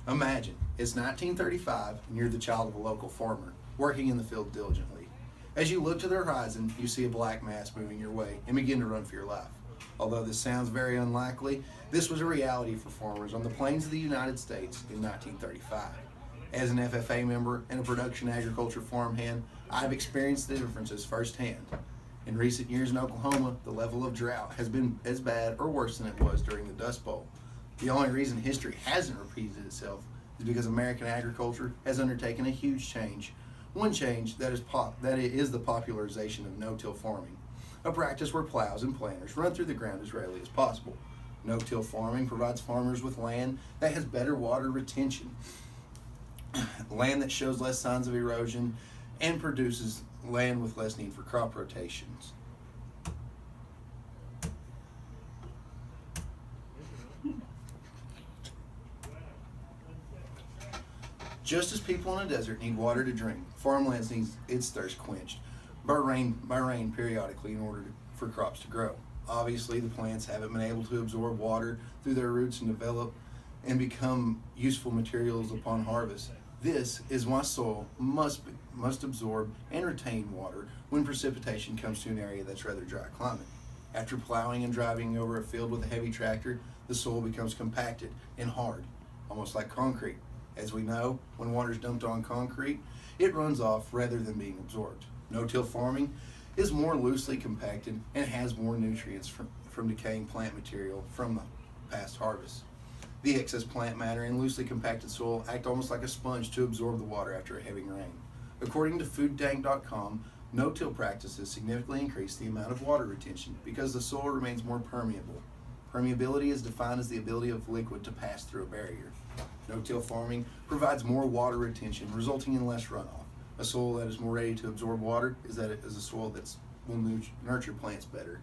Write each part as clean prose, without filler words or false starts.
Imagine, it's 1935 and you're the child of a local farmer, working in the field diligently. As you look to the horizon, you see a black mass moving your way and begin to run for your life. Although this sounds very unlikely, this was a reality for farmers on the plains of the United States in 1935. As an FFA member and a production agriculture farmhand, I've experienced the differences firsthand. In recent years in Oklahoma, the level of drought has been as bad or worse than it was during the Dust Bowl. The only reason history hasn't repeated itself is because American agriculture has undertaken a huge change. One change that is the popularization of no-till farming, a practice where plows and planters run through the ground as rarely as possible. No-till farming provides farmers with land that has better water retention, land that shows less signs of erosion, and produces land with less need for crop rotations. Just as people in a desert need water to drink, farmland needs its thirst quenched by rain periodically in order for crops to grow. Obviously, the plants haven't been able to absorb water through their roots and develop and become useful materials upon harvest. This is why soil must absorb and retain water when precipitation comes to an area that's rather dry climate. After plowing and driving over a field with a heavy tractor, the soil becomes compacted and hard, almost like concrete. As we know, when water is dumped on concrete, it runs off rather than being absorbed. No-till farming is more loosely compacted and has more nutrients from decaying plant material from the past harvest. The excess plant matter in loosely compacted soil act almost like a sponge to absorb the water after a heavy rain. According to foodtank.com, no-till practices significantly increase the amount of water retention because the soil remains more permeable. Permeability is defined as the ability of liquid to pass through a barrier. No-till farming provides more water retention, resulting in less runoff. A soil that is more ready to absorb water is a soil that will nurture plants better.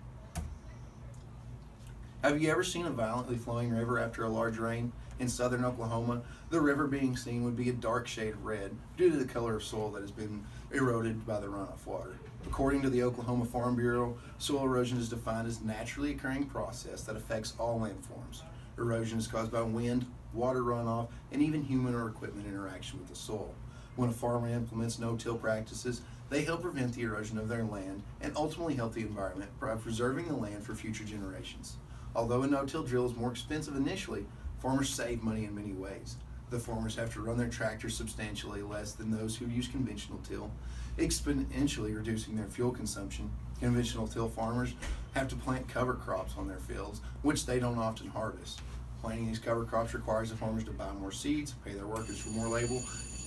Have you ever seen a violently flowing river after a large rain? In southern Oklahoma, the river being seen would be a dark shade of red due to the color of soil that has been eroded by the runoff water. According to the Oklahoma Farm Bureau, soil erosion is defined as a naturally occurring process that affects all landforms. Erosion is caused by wind, water runoff, and even human or equipment interaction with the soil. When a farmer implements no-till practices, they help prevent the erosion of their land and ultimately help the environment by preserving the land for future generations. Although a no-till drill is more expensive initially, farmers save money in many ways. The farmers have to run their tractors substantially less than those who use conventional till, exponentially reducing their fuel consumption. Conventional till farmers have to plant cover crops on their fields, which they don't often harvest. Planting these cover crops requires the farmers to buy more seeds, pay their workers for more labor,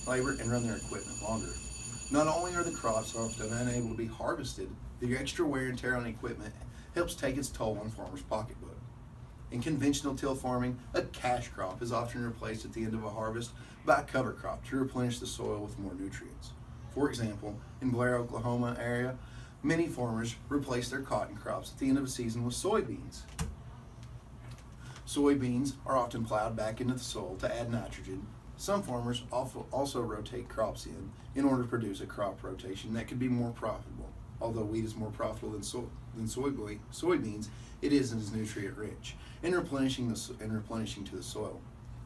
and run their equipment longer. Not only are the crops often unable to be harvested, the extra wear and tear on equipment helps take its toll on farmers' pocketbook. In conventional till farming, a cash crop is often replaced at the end of a harvest by a cover crop to replenish the soil with more nutrients. For example, in Blair, Oklahoma area, many farmers replace their cotton crops at the end of a season with soybeans. Soybeans are often plowed back into the soil to add nitrogen. Some farmers also rotate crops in order to produce a crop rotation that could be more profitable. Although wheat is more profitable than soybeans, it isn't as nutrient rich in replenishing to the soil.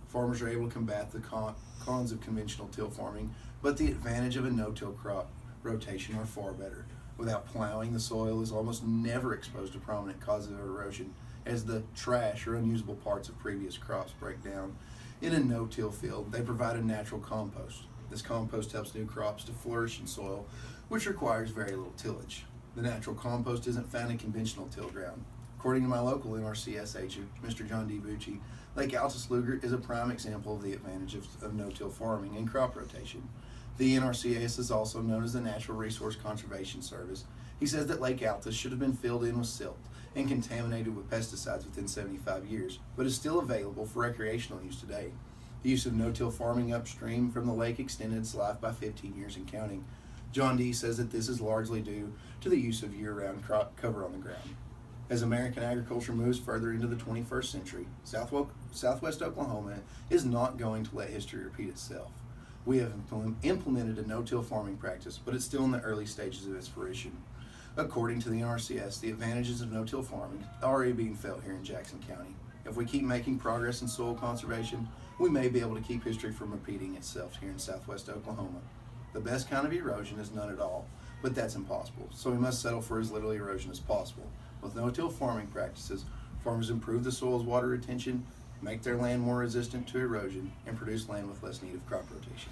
Farmers are able to combat the cons of conventional till farming, but the advantage of a no-till crop rotation are far better. Without plowing, the soil is almost never exposed to prominent causes of erosion, as the trash or unusable parts of previous crops break down. In a no-till field, they provide a natural compost. This compost helps new crops to flourish in soil, which requires very little tillage. The natural compost isn't found in conventional till ground. According to my local NRCS agent, Mr. John D. Bucci, Lake Altus-Luger is a prime example of the advantage of no-till farming and crop rotation. The NRCS is also known as the Natural Resource Conservation Service. He says that Lake Altus should have been filled in with silt and contaminated with pesticides within 75 years, but is still available for recreational use today. The use of no-till farming upstream from the lake extended its life by 15 years and counting. John D. says that this is largely due to the use of year-round crop cover on the ground. As American agriculture moves further into the 21st century, Southwest Oklahoma is not going to let history repeat itself. We have implemented a no-till farming practice, but it's still in the early stages of its fruition. According to the NRCS, the advantages of no-till farming are already being felt here in Jackson County. If we keep making progress in soil conservation, we may be able to keep history from repeating itself here in southwest Oklahoma. The best kind of erosion is none at all, but that's impossible, so we must settle for as little erosion as possible. With no-till farming practices, farmers improve the soil's water retention, make their land more resistant to erosion, and produce land with less need of crop rotation.